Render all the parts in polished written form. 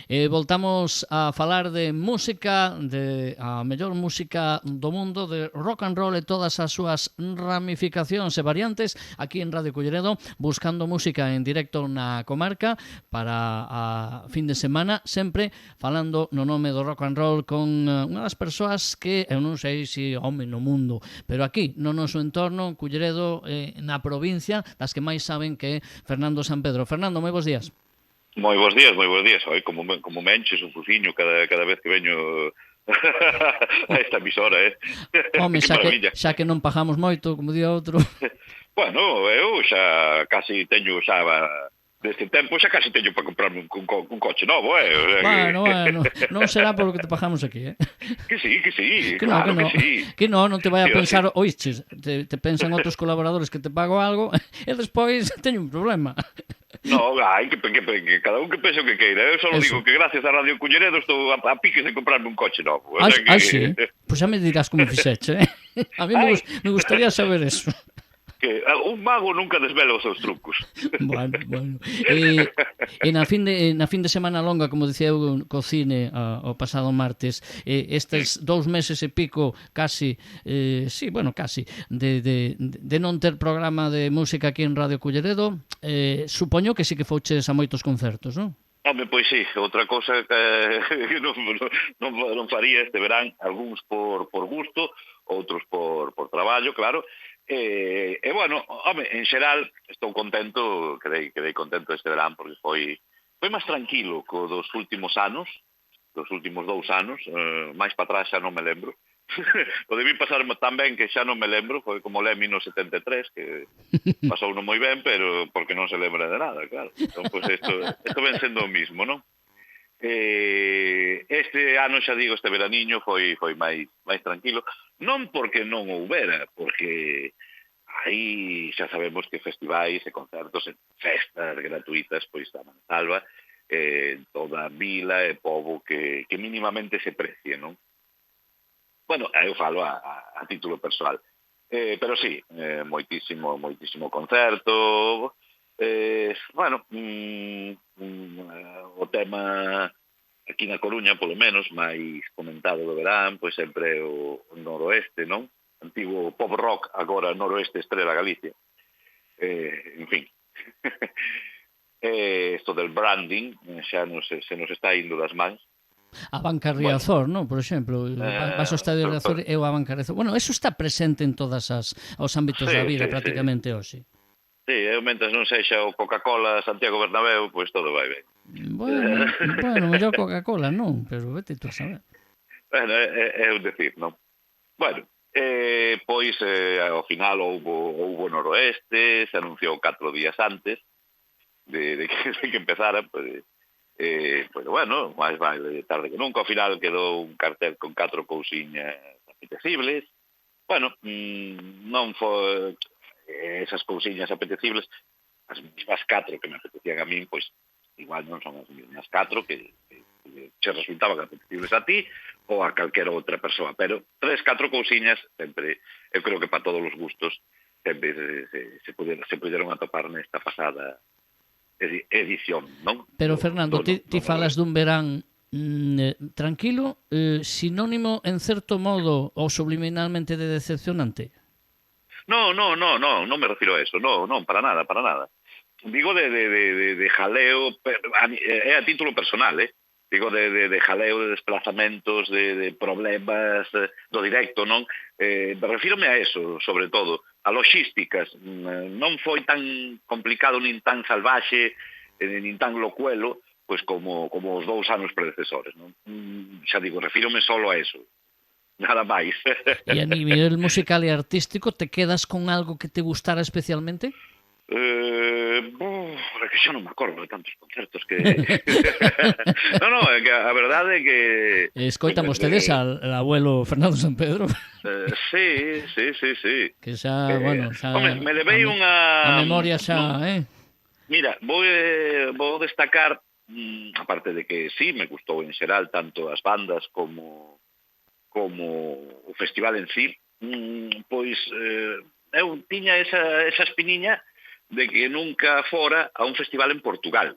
Voltamos a falar de música, de a mellor música do mundo, de rock and roll e todas as súas ramificacións e variantes aquí en Radio Culleredo, buscando música en directo na comarca para a fin de semana, sempre falando no nome do rock and roll con unha das persoas que eu non sei se home no mundo, pero aquí no noso entorno, Culleredo, na provincia, das que máis saben que é Fernando Sampedro. Fernando, moi bons días. Moi bons días. Oi, como me enches o fuciño cada vez que veño a esta emisora, Home, xa que non pagamos moito, como di outro. Bueno, eu xa casi teño deste tempo xa casi teño para comprarme un coche novo, Bueno, non será polo que te pagamos aquí, Que sí, claro que sí. Que non te vai a pensar, oiches, te pensan outros colaboradores que te pago algo e despois teño un problema. No, que cada un que pense o que queira. Eu só digo que gracias a Radio Culleredo estou a piques de comprarme un coche novo. Sí? Pois xa me dirás como fixeche, A mí me gustaría saber eso. Que un mago nunca desvela os seus trucos. Bueno. E na fin de semana longa, como dicía eu co cine o pasado martes, estes 2 meses e pico casi, casi de non ter programa de música aquí en Radio Culleredo, supoño que sí que fouches a moitos concertos, non? Home, pois sí, outra cousa que non faría este verán, algúns por gusto, outros por traballo, claro. Bueno, home, en xeral estou contento, quedei contento este verán porque foi máis tranquilo co dos últimos anos, dos últimos 2 anos, máis para atrás xa non me lembro. O debí pasar tan ben que xa non me lembro, foi como Lemmy no 73, que pasou non moi ben, pero porque non se lembra de nada, claro. Entón, pois isto ven sendo o mismo, non? Este ano, xa digo, este veraniño foi máis tranquilo, non porque non houbera, porque aí xa sabemos que festivais e concertos e festas gratuitas pois a mansalva en toda vila e pobo que mínimamente se precie, non? Bueno, eu falo a título persoal, pero sí, moitísimo concerto. Bueno, o tema aquí na Coruña, polo menos, máis comentado do verán, pois sempre o noroeste, non? Antigo pop rock, agora noroeste estrela Galicia. En fin. Esto del branding xa se nos está indo das mans. A banca Riazor, non? Por exemplo, vas ao estadio Riazor e a banca Riazor. Bueno, eso está presente en todos os ámbitos da vida prácticamente hoxe. Sí, mentres non sexa o Coca-Cola Santiago Bernabéu, pois todo vai ben. Bueno, mellor Coca-Cola non, pero vete tú a saber. Bueno, é un decir, non? Bueno, pois ao final houbo noroeste, se anunciou 4 días antes de que empezara, pois bueno, máis vale tarde que nunca. Ao final quedou un cartel con 4 cousiñas apetecibles. Bueno, non foi esas cousiñas apetecibles, as mismas 4 que me apetecían a min, pois igual non son as mismas 4 que che resultaban apetecibles a ti ou a calquera outra persoa, pero 3-4 cousiñas sempre, eu creo que para todos os gustos sempre se puderon atopar nesta pasada edición, non? Pero Fernando, ti falas dun verán tranquilo, sinónimo en certo modo ou subliminalmente de decepcionante? Non me refiro a eso, non, para nada. Digo de jaleo, é a título personal, digo de jaleo, de desplazamentos, de problemas do directo, non? Refírome a eso, sobre todo, a logísticas. Non foi tan complicado, nin tan salvaxe, nin tan locuelo, pois como os 2 anos predecesores, non? Xa digo, refírome solo a eso. Nada máis. E a nivel musical e artístico, te quedas con algo que te gustara especialmente? Que xa non me acordo de tantos concertos que... No, que a verdade é que... Escoitan vostedes al abuelo Fernando Sampedro? Sí. Que xa, bueno... Home, me levei a memoria xa, Mira, vou destacar, aparte de que sí, me gustou en xeral tanto as bandas como o festival en sí, pois eu tiña esa espiniña de que nunca fora a un festival en Portugal.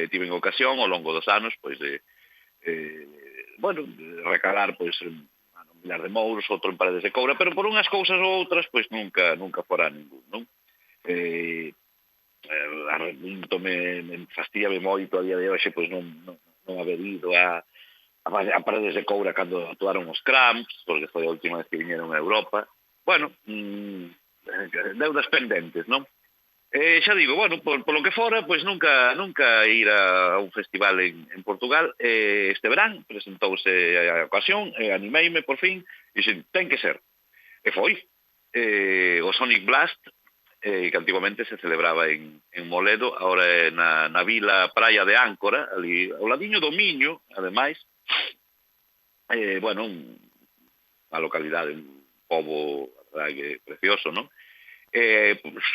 tive ocasión ao longo dos anos, pois, de recalar, pois, no Vilar de Mouros, outro en Paredes de Coura, pero por unhas cousas ou outras, pois, nunca fora ningún, non? Me fastidiame moito a día de hoxe, pois, non haber ido a Paredes de Coura cando actuaron os Cramps, porque foi a última vez que viñeron a Europa. Bueno, deudas pendentes, non? Xa digo, bueno, por lo que fora, pois nunca ir a un festival en Portugal. Este verán presentouse a ocasión, animeime por fin, e dixen, ten que ser. E foi. O Sonic Blast, que antiguamente se celebraba en Moledo, agora é na vila Praia de Áncora, ali ao ladiño do Miño, ademais. Unha localidade, un pobo precioso, non?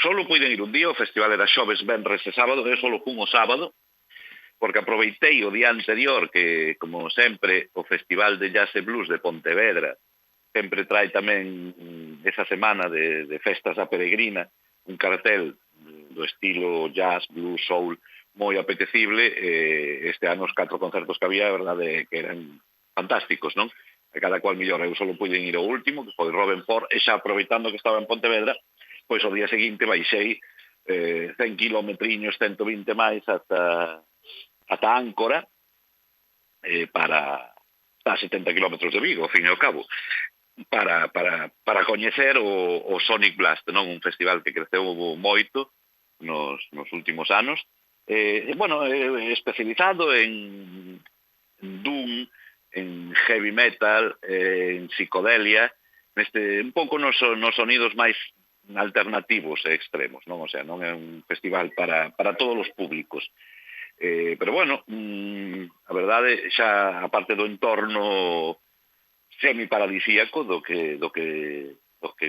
Solo puiden ir un día, o festival era xoves, venres e sábado, e solo fun o sábado, porque aproveitei o día anterior que, como sempre, o Festival de Jazz e Blues de Pontevedra sempre trae tamén esa semana de festas da peregrina, un cartel do estilo jazz, blues, soul, moi apetecible. Este ano os 4 concertos que había, a verdade, que eran fantásticos, non? A cada cual millor, eu solo puiden ir ao último, que foi Robin Ford, e xa aproveitando que estaba en Pontevedra, pois o día seguinte baixei 100 kilometriños, 120 máis ata Áncora, para a 70 kilómetros de Vigo, ao fin e ao cabo, para coñecer o Sonic Blast, non? Un festival que creceu moito nos últimos anos, especializado en doom, en heavy metal, en psicodelia, un pouco nos sonidos máis alternativos e extremos, non? O sea, non é un festival para todos os públicos. Pero bueno, a verdade, xa aparte do entorno semi-paradisíaco do que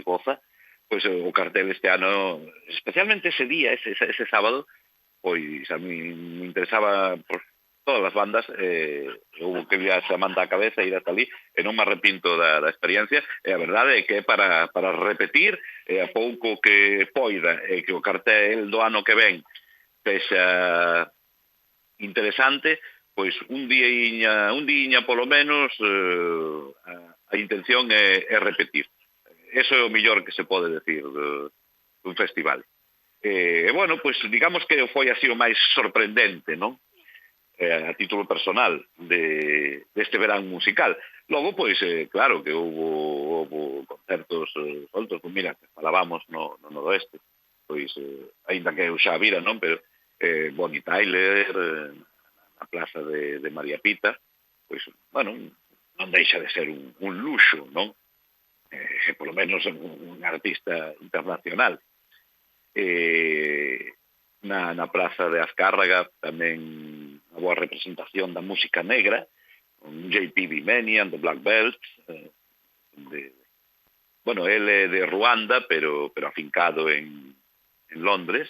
goza, pois o cartel este ano, especialmente ese día, ese sábado, pois a mí me interesaba por todas as bandas, houve que ir a Samanta a cabeza e ir ata ali, e non me arrepinto da experiencia, e a verdade é que é para repetir, e a pouco que poida, e que o cartel do ano que ven sexa interesante, pois un diña polo menos, a intención é repetir. Eso é o millor que se pode decir dun festival. Bueno, pois digamos que foi así o máis sorprendente, non? A título personal deste verán musical. Logo, pois, claro que houve concertos soltos, pues mira, que falábamos no noroeste, pois, aínda que eu xa vira, non? Pero Bonnie Tyler, na plaza de María Pita, pois, bueno, non deixa de ser un luxo, non? Por lo menos un artista internacional. Na plaza de Azcárraga tamén unha boa representación da música negra, un JP Vimenian, The Black Belt, él é de Ruanda, pero afincado en Londres.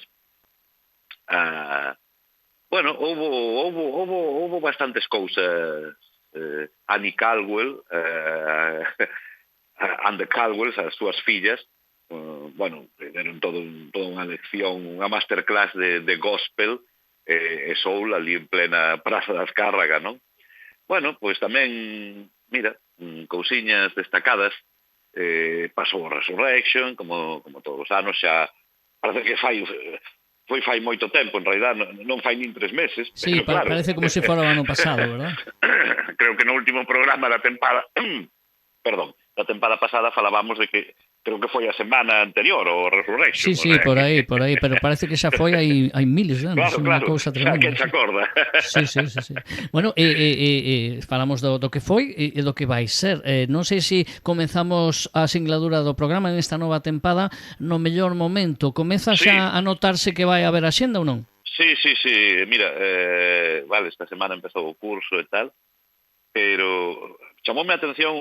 Houve bastantes cousas. Annie Caldwell, and the Caldwells, as súas fillas, deron toda unha lección, unha masterclass de gospel e soul ali en plena praza de Azcárraga, non? Bueno, pois tamén, mira, cousiñas destacadas, pasou o Resurrection, como todos os anos, xa parece que fai moito tempo, en realidad non fai nin 3 meses. Sí, claro, parece como se fora o ano pasado, verdad? Creo que no último programa da tempada da tempada pasada falábamos de que creo que foi a semana anterior o Resurrection. Sí, por aí, pero parece que xa foi hai miles de anos, unha cousa tremenda. Xa que se acorda. Sí. Bueno, falamos do que foi e do que vai ser. Non sei se comenzamos a singladura do programa nesta nova tempada no mellor momento. Comeza xa a notarse que vai haber axenda ou non? Sí. Mira, esta semana empezou o curso e tal, pero chamoume a atención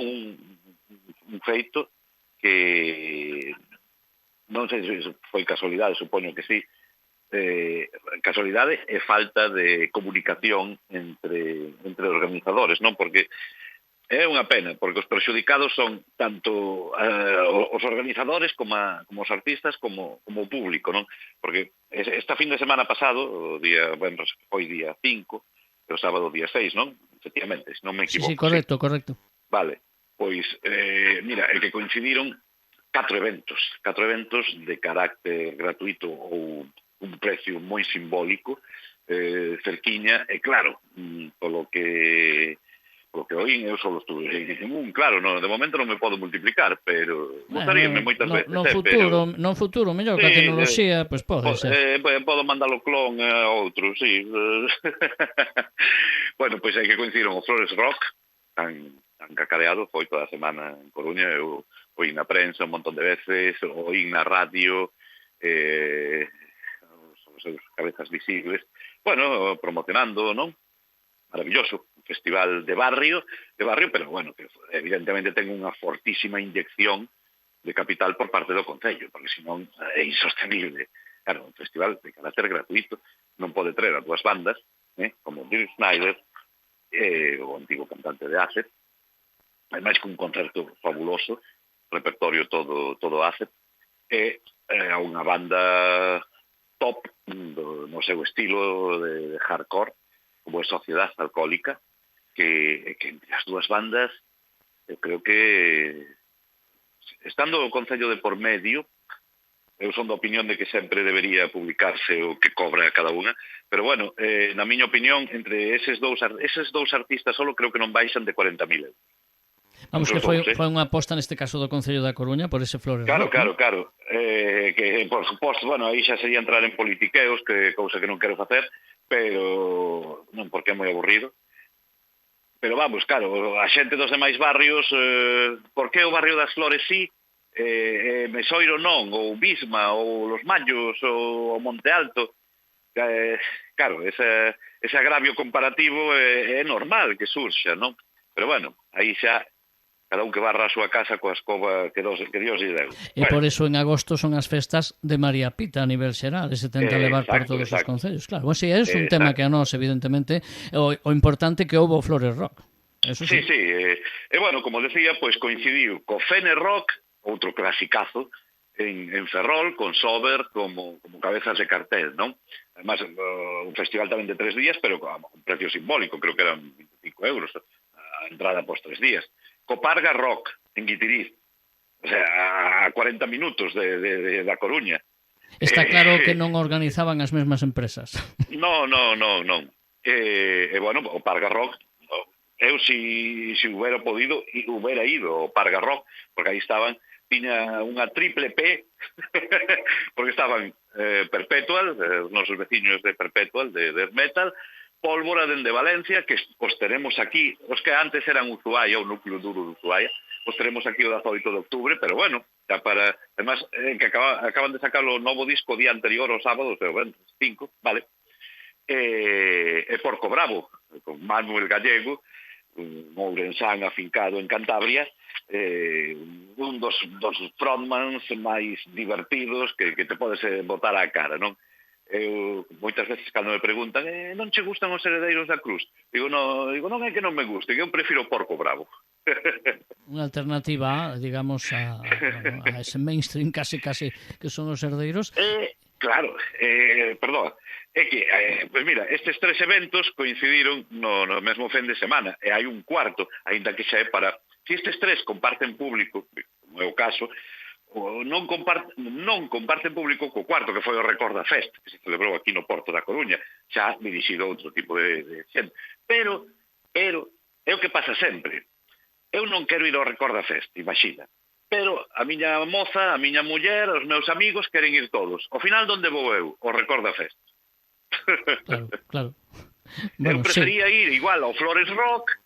un feito que non sei se foi casualidade, supoño que sí, casualidade e falta de comunicación entre organizadores, non? Porque É unha pena, porque os perxudicados son tanto os organizadores como os artistas como o público, non? Porque esta fin de semana pasado, o día, bueno, foi día 5, e o sábado día 6, non? Efectivamente, se non me Sí, sí, equivoco, sí. correcto, correcto. Vale, pois, mira, é que coincidiron 4 eventos de carácter gratuito ou un precio moi simbólico, cerquiña, e claro, polo que oín, eu só estuve en un, claro, no, de momento non me podo multiplicar, pero gustaríame Bueno, moitas veces, pero no futuro, mellor sí, coa tecnoloxía, pois pode ser. podo mandalo clon a outro, sí. Bueno, pois hai que coincidiron o Flores Rock, tan cacareado, foi toda a semana en Coruña, eu oín na prensa un montón de veces, oín na radio, os seus cabezas visibles, bueno, promocionando, non? Maravilloso, un festival de barrio, pero bueno, que evidentemente ten unha fortísima inyección de capital por parte do Concello, porque senón é insostenible. Claro, un festival de carácter gratuito non pode traer as dúas bandas, como Bill Snyder, o antigo cantante de Acid, ademais con un concerto fabuloso, repertorio todo Acid, e a unha banda top no seu estilo de hardcore, como é Sociedade Alcohólica, que entre as dúas bandas, eu creo que, estando o Concello de por medio, eu son da opinión de que sempre debería publicarse o que cobra cada unha, pero bueno, na miña opinión, entre eses dous artistas solo creo que non baixan de 40.000 euros. Vamos, que foi unha aposta neste caso do Concello da Coruña por ese Flores Rock. Claro. Que, por suposto, bueno, aí xa sería entrar en politiqueos, que cousa que non quero facer, pero non, porque é moi aburrido. Pero vamos, claro, a xente dos demais barrios, por que o barrio das Flores sí, Mesoiro non, ou Bisma, ou Los Mallos, ou Monte Alto, claro, ese agravio comparativo é normal que surxa, non? Pero bueno, aí xa cada un que barra a súa casa coa escoba que Dios lle deu. E por eso en agosto son as festas de María Pita a nivel xeral, e se tenta levar por todos os concellos. Claro, bueno, si é un tema que a nós, evidentemente, o importante que houve o Flores Rock. Eso sí. Sí. E bueno, como decía, pois coincidiu co Fene Rock, outro clasicazo, en Ferrol, con Sober como cabezas de cartel, non? Además, un festival tamén de 3 días, pero con un precio simbólico, creo que eran 25 euros a entrada pos 3 días. Coparga Rock, en Guitiriz, o sea, a 40 minutos da Coruña. Está claro que non organizaban as mesmas empresas. Non. E bueno, o Parga Rock, eu si hubiera podido, hubiera ido ao Parga Rock, porque aí tiña unha triple P, porque estaban Perpetual, os nosos veciños de Perpetual, de Death Metal, Pólvora dende Valencia, que os tenemos aquí, os que antes eran Ushuaia, o núcleo duro de Ushuaia, os tenemos aquí o 18 de octubre, pero bueno, xa para, además, que acaban de sacar o novo disco o día anterior, o sábado, o 5, vale, e Porco Bravo, con Manuel Gallego, un ourensán afincado en Cantabria, un dos frontmans máis divertidos que te podes botar á cara, non? Eu moitas veces cando me preguntan non che gustan os Heredeiros da Cruz, digo non é que non me guste, que eu prefiro Porco Bravo. Unha alternativa, digamos, a ese mainstream case que son os Herdeiros. Claro, perdón, é que, pois mira, estes 3 eventos coincidiron no mesmo fin de semana, e hai un cuarto, aínda que xa é para, se estes 3 comparten público, como é o caso, non comparten público co cuarto, que foi o Recorda Fest, que se celebrou aquí no Porto da Coruña, xa dirixido a outro tipo de xente. Pero, é o que pasa sempre. Eu non quero ir ao Recorda Fest, imagina. Pero a miña moza, a miña muller, os meus amigos queren ir todos. Ao final, onde vou eu? Ao Recorda Fest. Claro. Bueno, eu prefería ir igual ao Flores Rock,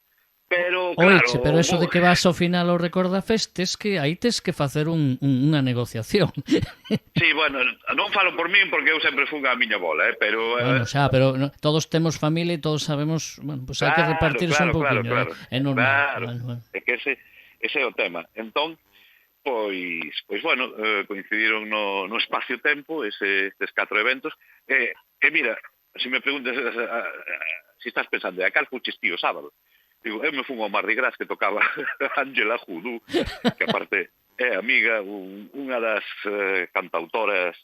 pero claro... Oiche, pero eso de que vas ao final ao Recorda Fest, es que aí tes que facer unha negociación. Sí, bueno, non falo por min porque eu sempre fun a miña bola, pero... Bueno, xa, pero todos temos familia e todos sabemos, bueno, pues hai que repartirse un poquinho. Claro. É normal. Claro. É que ese é o tema. Entón, pois bueno, coincidiron no espacio-tempo estes 4 eventos. E mira, se me preguntas, se estás pensando, a cal fuches ti o sábado? Digo, eu me fun ao Mardi Gras que tocaba Ángela Judú, que aparte é amiga, unha das cantautoras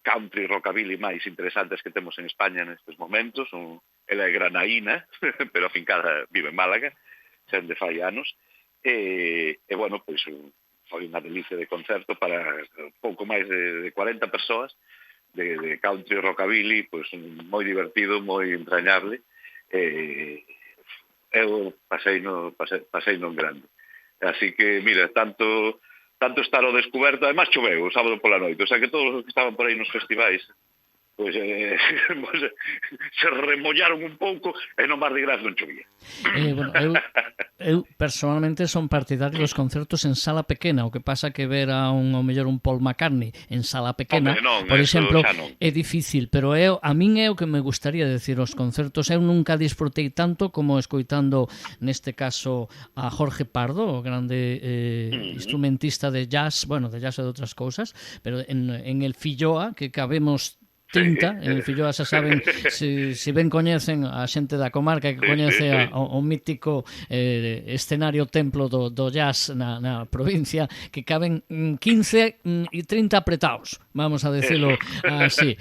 country rockabilly máis interesantes que temos en España nestes momentos. Ela é granaína, pero afincada vive en Málaga, sen de fai anos, bueno, pois foi unha delicia de concerto para pouco máis de 40 persoas de country rockabilly, pois moi divertido, moi entrañable. Eu pasei no en grande. Así que, mira, tanto estar ao descoberto, además choveu o sábado pola noite, o sea que todos os que estaban por aí nos festivais pois se remollaron un pouco e no Mardi Gras non chovía. Bueno, eu personalmente son partidario dos concertos en sala pequena, o que pasa que ver ao mellor un Paul McCartney en sala pequena, non, por exemplo, non. É difícil, pero a min é o que me gustaría decir, os concertos eu nunca disfrutei tanto como escoitando neste caso a Jorge Pardo, o grande instrumentista de jazz, bueno, de jazz e de outras cousas, pero en el Filloa, que cabemos 30, en el Filloa xa saben, se ben coñecen a xente da comarca que coñece o mítico escenario templo do jazz na provincia, que caben 15 e 30 apretados, vamos a decirlo así.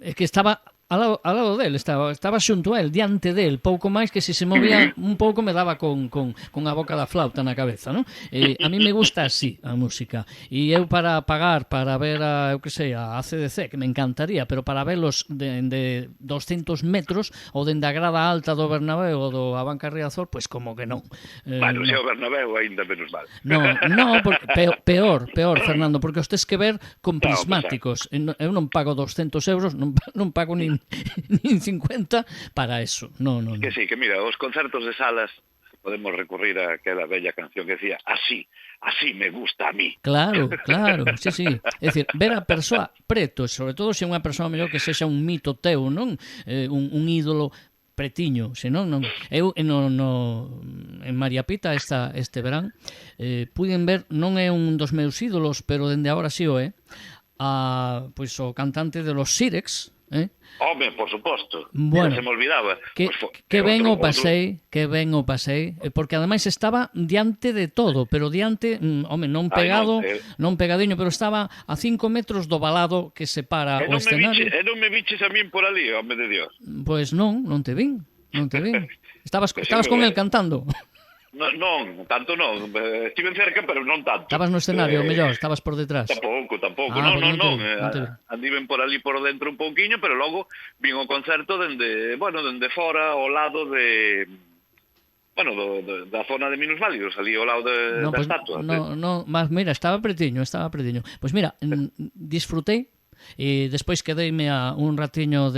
É que estaba ao lado del, estaba xunto a el, diante del, pouco máis que se movía un pouco me daba con a boca da flauta na cabeza, non? A mí me gusta así a música, e eu para pagar para ver eu que sei, a ACDC, que me encantaría, pero para verlos de 200 metros ou dende a grada alta do Bernabéu ou do Abanca Riazor, pois como que non. Bueno, se o Bernabéu ainda menos mal. No, porque peor, Fernando, porque os tes que ver con prismáticos. Eu non pago 200 euros, non pago nin 50 para eso. No. Que sí, que mira, os concertos de salas podemos recurrir a aquela bella canción que decía así me gusta a mí. Claro, sí. É dicir, ver a persoa preto, sobre todo se é unha persoa mellor que sexa un mito teu, non? Un ídolo pretiño, senón non. Eu en María Pita este verán puiden ver, non é un dos meus ídolos, pero dende agora sí o é, pois o cantante de los Sirex, Home, por suposto. Bueno, se me olvidaba. Que ben o pasei, porque ademais estaba diante de todo, pero diante, non pegadiño, pero estaba a 5 metros do valado que separa o escenario. E non me biches a min por ali, home de Dios. Pois non te vin. Estabas con el cantando. Non, tanto non. Estive cerca, pero non tanto. Estabas no escenario, mellor, estabas por detrás. Tampouco. Non. Andiven por ali por dentro un pouquiño, pero logo vin o concerto dende fora, ao lado de... da zona de minusválidos, ali ao lado da estatua. Mas mira, estaba pretiño. Pois mira, disfrutei e despois quedeime a un ratiño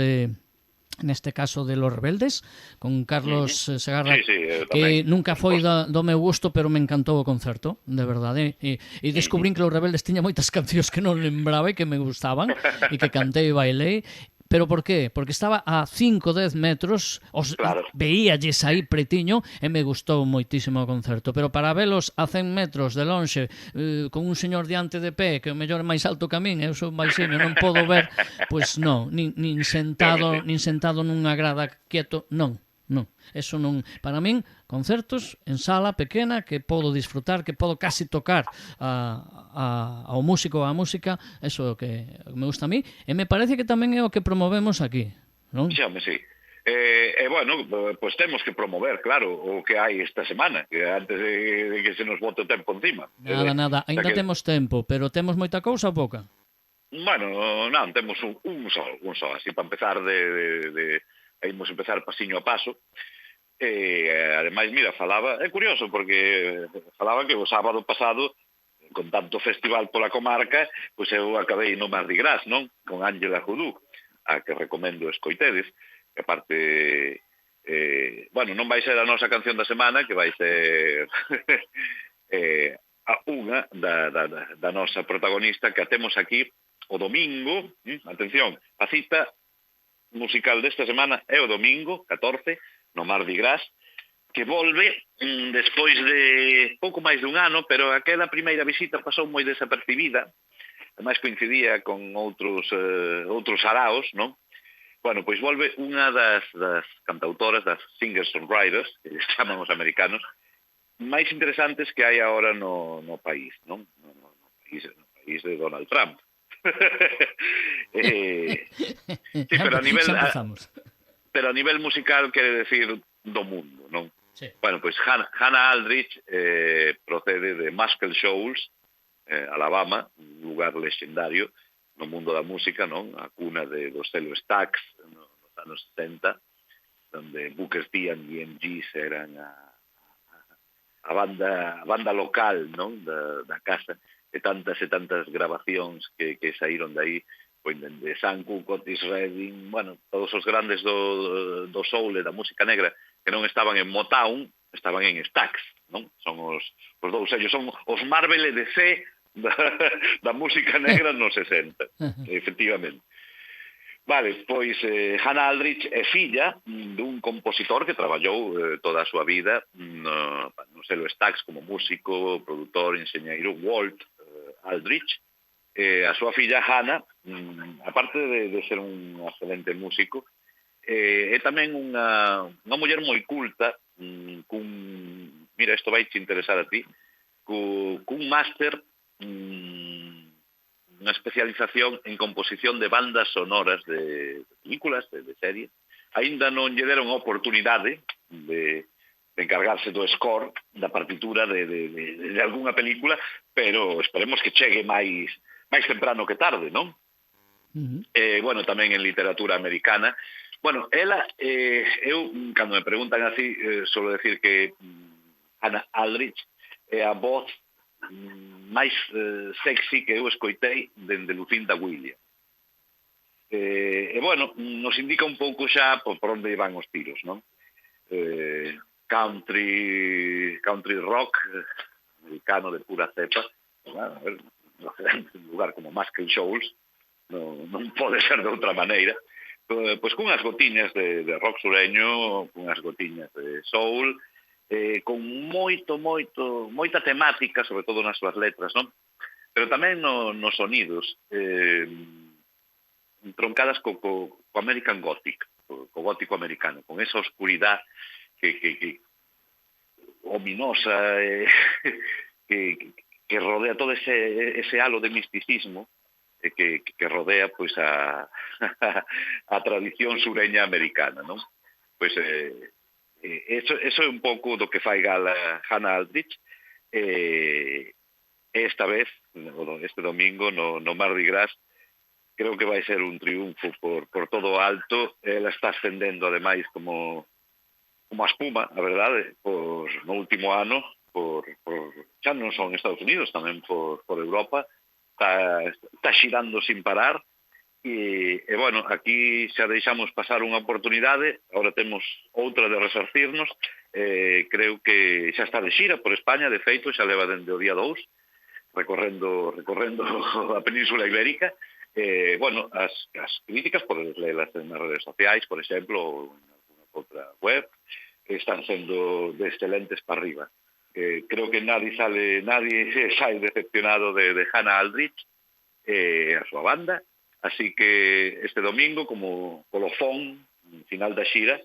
neste caso de Los Rebeldes, con Carlos Segarra, que nunca foi do meu gusto, pero me encantou o concerto, de verdade. E descubrín que Los Rebeldes tiña moitas cancións que non lembraba e que me gustaban, e que cantei e bailei. Pero por qué? Porque estaba a 5-10 metros, veíalles aí pretiño e me gustou moitísimo o concerto. Pero para velos a 100 metros de lonxe, con un señor diante de pé, que o mellor é máis alto que a min, eu sou baixinho, non podo ver, pois non, nin sentado nunha grada quieto, non. Eso non, para min, concertos en sala pequena que podo disfrutar, que podo casi tocar ao músico ou a música, eso é o que me gusta a mí, e me parece que tamén é o que promovemos aquí, non? Sí. Bueno, pues temos que promover, claro, o que hai esta semana, que antes de que se nos bote o tempo encima. Nada, ainda temos tempo, pero temos moita cousa ou pouca? Bueno, non, temos un só, así para empezar imos empezar pasiño a paso. Ademais, mira, é curioso porque falaba que o sábado pasado, con tanto festival pola comarca, pois eu acabei no Mardi Gras, non? Con Ángela Judú, a que recomendo escoitedes, que aparte non vai ser a nosa canción da semana, que vai ser unha da nosa protagonista, que a temos aquí o domingo. Atención, a cita musical desta semana é o domingo 14 no Mardi Gras, que volve despois de pouco máis dun ano, pero aquela primeira visita pasou moi desapercibida, ademais coincidía con outros saraos, non? Bueno, pois volve unha das cantautoras, das singer-songwriters, que les chaman os americanos, máis interesantes que hai agora no país, non? No país de Donald Trump. Sí, pero Xa empezamos. pero a nivel musical quere decir do mundo, non? Sí. Bueno, pois Hannah Aldrich procede de Muscle Shoals, Alabama, un lugar lexendario no mundo da música, non? A cuna dos Celo Stax nos anos 60, onde Booker T and the MGs eran a banda local, non? Da casa, e tantas grabacións que saíron de aí, pois de Sam Cooke, Otis Redding, bueno, todos os grandes do soul e da música negra que non estaban en Motown, estaban en Stax, non? Son os dous sellos, son os Marvel e DC da música negra nos 60, efectivamente. Vale, pois Hannah Aldrich é filla dun compositor que traballou toda a súa vida no Celo Stax como músico, produtor, enxeñeiro, Walt Aldrich. A súa filla Hannah, aparte de ser un excelente músico, é tamén unha muller moi culta, mira, isto vai te interesar a ti, cun máster, unha especialización en composición de bandas sonoras de películas, de series. Aínda non lle deron a oportunidade de encargarse do score, da partitura de algunha película, pero esperemos que chegue máis temprano que tarde, non? Bueno, tamén en literatura americana. Bueno, ela, eu, cando me preguntan así, solo decir que Hannah Aldrich é a voz máis sexy que eu escoitei dende Lucinda Williams. E, bueno, nos indica un pouco xa por onde van os tiros, non? Country rock americano de pura cepa. Bueno, a ver, un lugar como Muscle Shoals non pode ser de outra maneira. Pois cunhas gotiñas de rock sureño, cunhas gotiñas de soul, con moita temática, sobre todo nas súas letras, non? Pero tamén nos sonidos, troncadas co American Gothic, co gótico americano, con esa oscuridade que ominosa, que rodea todo ese halo de misticismo que rodea pois a tradición sureña americana, non? Pois eso é un pouco do que fai gala Hannah Aldrich, esta vez, este domingo, no Mardi Gras, creo que vai ser un triunfo por todo o alto. Ela está ascendendo, ademais, como a espuma, a verdade, no último ano, xa non son Estados Unidos, tamén por Europa, está xirando sin parar, e, bueno, aquí xa deixamos pasar unha oportunidade, agora temos outra de resarcirnos, creo que xa está de xira por España, de feito, xa leva dende o día 2, recorrendo a Península Ibérica. Bueno, as críticas, podes lelas nas redes sociais, por exemplo, ou en alguna outra web, están sendo de excelentes para arriba. Creo que nadie sai decepcionado de Hannah Aldrich, a súa banda, así que este domingo, como colofón, final da xira,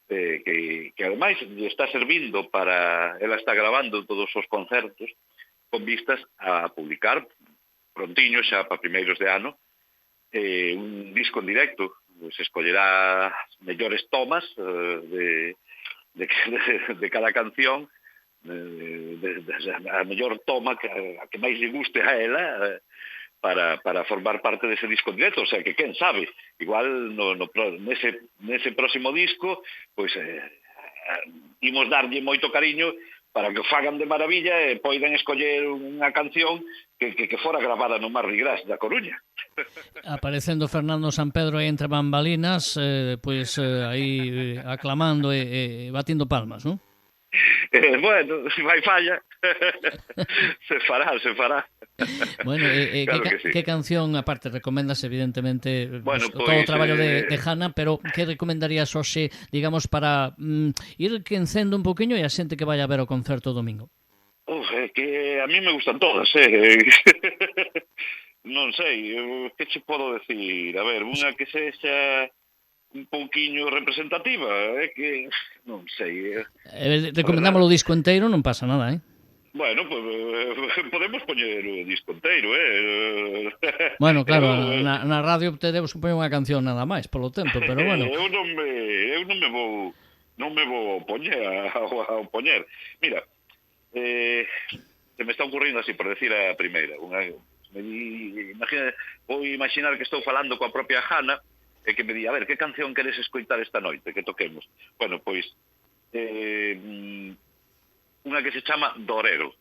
que ademais está servindo para, ela está grabando todos os concertos con vistas a publicar prontiño, xa para primeiros de ano, un disco en directo. Se escollerá as mellores tomas de cada canción, a mellor toma a que máis lle guste a ela, para formar parte dese disco en directo. O sea, que quen sabe, igual nese próximo disco, pois imos darlle moito cariño para que o fagan de maravilla e poidan escoller unha canción que fora grabada no Mardi Gras da Coruña. Aparecendo Fernando Sampedro aí entre bambalinas, pois aí aclamando e batindo palmas, non? Bueno, se vai falla, se fará. Bueno, claro que sí. Que canción, aparte, recomendas evidentemente bueno, todo o traballo de Hannah, pero que recomendarías hoxe, digamos, para ir quencendo un poquinho e a xente que vai a ver o concerto domingo? Que a mí me gustan todas, non sei, que che podo decir? A ver, unha que sexa un pouquiño representativa, que non sei. Recomendamos o disco enteiro, non pasa nada, Bueno, pues, podemos poñer o disco enteiro, Bueno, claro, eu, na radio te debes poñer unha canción nada máis polo tempo, pero bueno. eu non me vou poñer a poñer. Mira, se me está ocurrindo así por decir a primeira, vou imaginar que estou falando coa propia Jana e que me di, a ver, que canción queres escoitar esta noite que toquemos? Bueno, pois unha que se chama Dorero.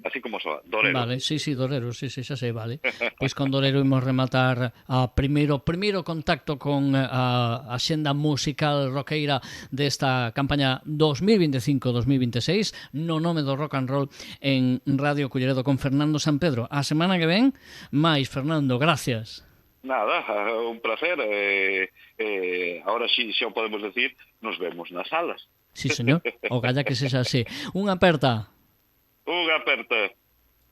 Así como soa, Dorero. Vale, sí, Dorero, sí, xa sei, vale. Pois con Dorero imos rematar a primeiro contacto con a xenda musical roqueira desta campaña 2025-2026 no nome do rock and roll en Radio Culleredo con Fernando Sampedro. A semana que ven, máis, Fernando, gracias. Nada, un placer. Ahora sí, xa o podemos decir, nos vemos nas salas. Sí, señor. O calla que sexa así. Unha aperta. Unha aperta.